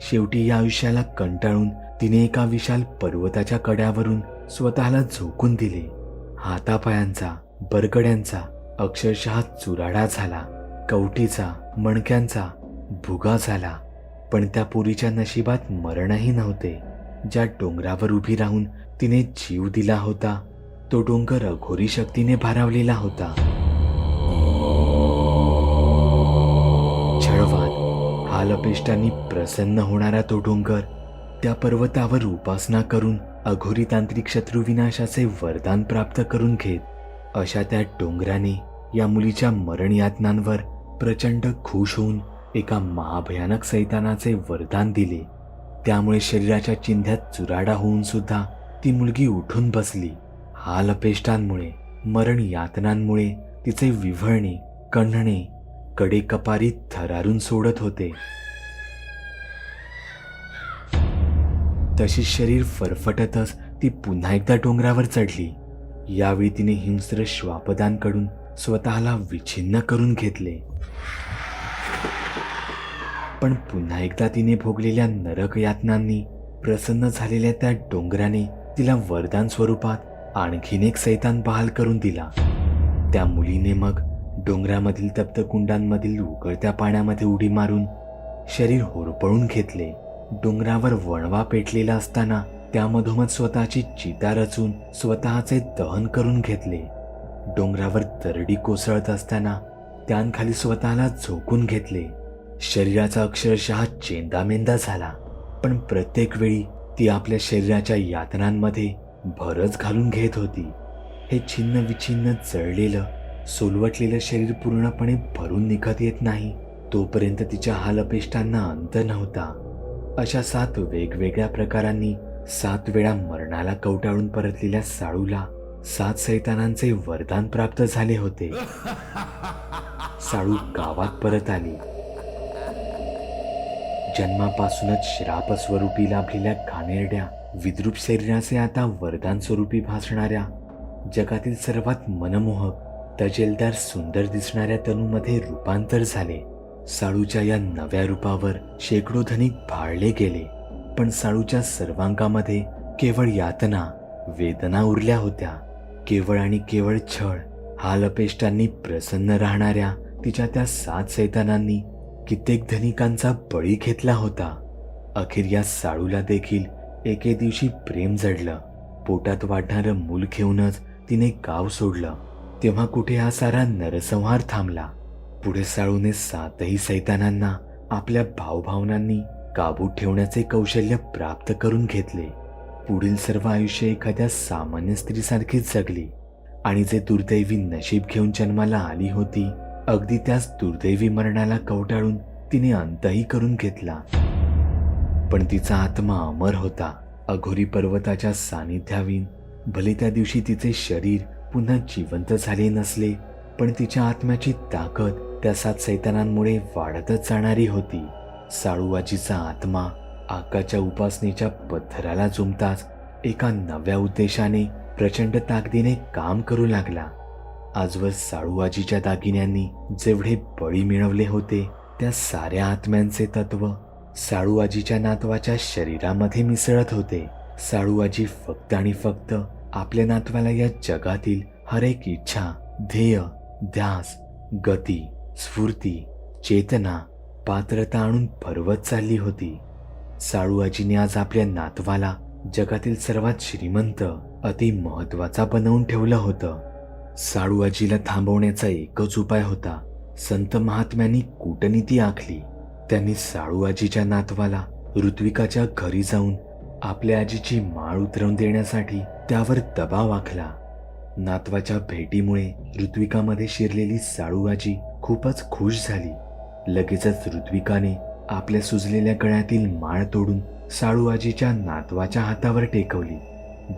शेवटी या आयुष्याला कंटाळून तिने एका विशाल पर्वताच्या कड्यावरून स्वतःला झोकून दिले. हातापायांचा, बरगड्यांचा अक्षरशः चुराडा झाला. कवटीचा मणक्यांचा भुगा झाला. पण त्या पोरीच्या नशिबात मरणही नव्हते. ज्या डोंगरावर उभी राहून तिने जीव दिला होता तो डोंगर अघोरी शक्तीने भारावलेला होता. छळवाद हालअपेष्टांनी प्रसन्न होणारा तो डोंगर, त्या पर्वतावर उपासना करून अघोरी तांत्रिक शत्रुविनाशाचे वरदान प्राप्त करून घेत, अशा त्या डोंगराने या मुलीच्या मरण यातनांवर प्रचंड खुश होऊन एका महाभयानक सैतानाचे वरदान दिले. त्यामुळे शरीराच्या चिंध्यात चुराडा होऊन सुद्धा ती मुलगी उठून बसली. हालअपेष्टांमुळे मरण यातनांमुळे तिचे विव्हळणे कण्हणे कडे कपारीत थरारून सोडत होते. तशी शरीर फरफटतच ती पुन्हा एकदा डोंगरावर चढली. यावेळी तिने हिंस्र श्वापदांकडून स्वतःला विच्छिन्न करून घेतले. पण पुन्हा एकदा तिने भोगलेल्या नरक यातनांनी प्रसन्न झालेल्या त्या डोंगराने तिला वरदान स्वरूपात आणखीन एक सैतान बहाल करून दिला. त्या मुलीने मग डोंगरामधील तप्त कुंडांमधील उकळत्या पाण्यामध्ये उडी मारून शरीर होरपळून घेतले. डोंगरावर वणवा पेटलेला असताना त्यामधोमध स्वतःची चिता रचून स्वतःचे दहन करून घेतले. डोंगरावर दरडी कोसळत असताना त्यांखाली स्वतःला झोकून घेतले. शरीराचा अक्षरशः चेंदामेंदा झाला. पण प्रत्येक वेळी ती आपल्या शरीराच्या यातनांमध्ये भरच घालून घेत होती. हे छिन्न विछिन्न जळलेलं सोलवटलेलं शरीर पूर्णपणे भरून निघत येत नाही तोपर्यंत तिच्या हालअपेष्टांना अंत नव्हता. अशा 7 वेगवेगळ्या प्रकारांनी 7 वेळा मरणाला कवटाळून परतलेल्या साळूला 7 सैतानांचे वरदान प्राप्त झाले होते. साळू गावात परत आली. जन्मापासूनच श्राप स्वरूपी लाभलेल्या घाणेरड्या विद्रूप शरीराचे आता वरदान स्वरूपी भासणाऱ्या जगातील सर्वात मनमोहक तजेलदार सुंदर दिसणाऱ्या तनूमध्ये रूपांतर झाले. साळूच्या या नव्या रूपावर शेकडो धनिक भाळले गेले. पण साळूच्या सर्वांगामध्ये केवळ यातना वेदना उरल्या होत्या. केवळ आणि केवळ छळ हालअपेष्टांनी प्रसन्न राहणाऱ्या तिच्या त्या 7 सैतानांनी कित्येक धनिकांचा बळी घेतला होता. अखेर या साळूला देखील एके दिवशी प्रेम जडलं. पोटात वाढणारं मूल घेऊनच तिने गाव सोडलं. तेव्हा कुठे हा सारा नरसंहार थांबला. पुढे साळूने 7ही सैतानांना आपल्या भावभावनांनी काबूत ठेवण्याचे कौशल्य प्राप्त करून घेतले. पुढील सर्व आयुष्य एखाद्या सामान्य स्त्रीसारखीच जगली आणि जे दुर्दैवी नशीब घेऊन जन्माला आली होती अगदी त्याच दुर्दैवी मरणाला कवटाळून तिने अंतही करून घेतला. पण तिचा आत्मा अमर होता. अघोरी पर्वताच्या सानिध्यावीन भले त्या दिवशी तिचे शरीर पुन्हा जिवंत झाले नसले पण तिच्या आत्म्याची ताकद त्या 7 सैतानांमुळे वाढतच जाणारी होती. साळूआजीचा आत्मा आकाच्या उपासनेच्या पत्थराला जुंपताच एका नव्या उद्देशाने प्रचंड ताकदीने काम करू लागला. आजवर साळूआजीच्या दागिन्यांनी जेवढे बळी मिळवले होते त्या साऱ्या आत्म्यांचे तत्व साळूआजीच्या नातवाच्या शरीरामध्ये मिसळत होते. साळूआजी फक्त आणि फक्त आपल्या नातवाला या जगातील हर एक इच्छा ध्येय ध्यास गती स्फूर्ती चेतना पात्रता आणून भरवत चालली होती. साळूआजीने आज आपल्या नातवाला जगातील सर्वात श्रीमंत अति महत्वाचा बनवून ठेवलं होतं. साळूआजीला थांबवण्याचा एकच उपाय होता. संत महात्म्यांनी कूटनीती आखली. त्यांनी साळूआजीच्या नातवाला ऋत्विकाच्या घरी जाऊन आपल्या आजीची माळ उतरवून देण्यासाठी त्यावर दबाव आखला. नातवाच्या भेटीमुळे ऋत्विकामध्ये शिरलेली साळूआजी खूपच खुश झाली. लगेचच ऋत्विकाने आपल्या सुजलेल्या गळ्यातील माळ तोडून साळूआजीच्या नातवाच्या हातावर टेकवली.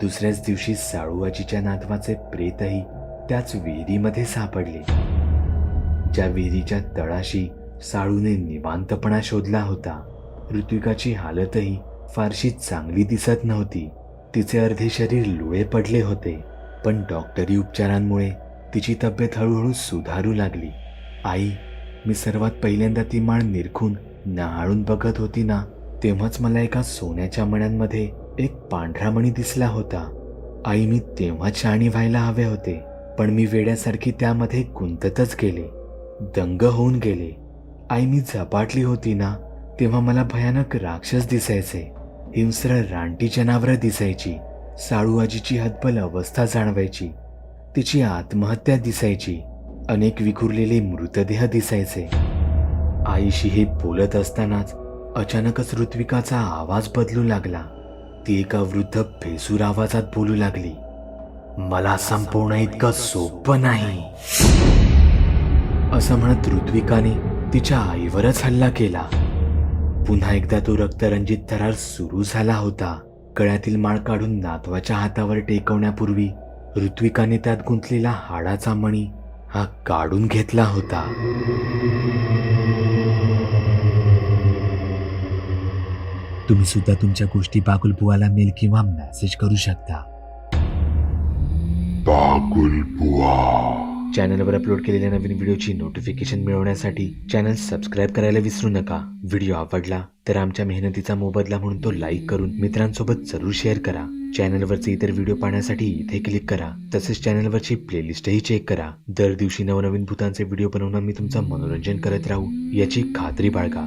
दुसऱ्याच दिवशी साळूआजीच्या नातवाचे प्रेतही त्याच विहिरीमध्ये सापडले. ज्या विहिरीच्या तळाशी साळूने निवांतपणा शोधला होता. ऋत्विकाची हालतही फारशी चांगली दिसत नव्हती. तिचे अर्धे शरीर लुळे पडले होते. पण डॉक्टरी उपचारांमुळे तिची तब्येत हळूहळू सुधारू लागली. आई, मी सर्वात पहिल्यांदा ती माळ निरखून न्याहाळून बघत होती ना, तेव्हाच मला एका सोन्याच्या मण्यांमध्ये एक पांढरा मणी दिसला होता. आई, मी तेव्हा शहाणी व्हायला हवे होते, पण मी वेड्यासारखी त्यामध्ये गुंततच गेले. दंग होऊन गेले. आई मी झपाटली होती ना, तेव्हा मला भयानक राक्षस दिसायचे. हिंस्र रानटी जनावरं दिसायची. साळू आजीची हतबल अवस्था जाणवायची. तिची आत्महत्या दिसायची. अनेक विखुरलेले मृतदेह दिसायचे. आईशी हे बोलत असतानाच अचानकच ऋत्विकाचा आवाज बदलू लागला. ती एका वृद्ध भेसूर आवाजात बोलू लागली, मला संपवणं इतकं सोपं नाही. असं म्हणत ऋत्विकाने तिच्या आईवरच हल्ला केला. पुन्हा एकदा तो रक्तरंजित थरार सुरू झाला होता. गळ्यातील माळ काढून नातवाच्या हातावर टेकवण्यापूर्वी ऋत्विकाने त्यात गुंतलेला हाडाचा मणी हा काढून घेतला होता. तुम्ही सुद्धा तुमच्या गोष्टी बागुल बुवाला मेल किंवा मेसेज करू शकता. बागुल बुवा. चॅनलवर अपलोड केलेल्या नवीन व्हिडिओची नोटिफिकेशन मिळवण्यासाठी चॅनल सबस्क्राईब करायला विसरू नका. व्हिडिओ आवडला तर आमच्या मेहनतीचा मोबदला म्हणून तो लाईक करून मित्रांसोबत जरूर शेअर करा. चॅनलवरचे इतर व्हिडिओ पाहण्यासाठी इथे क्लिक करा. तसेच चॅनलवरची प्लेलिस्टही चेक करा. दर दिवशी नवनवीन भूतांचे व्हिडिओ बनवून मी तुमचं मनोरंजन करत राहू याची खात्री बाळगा.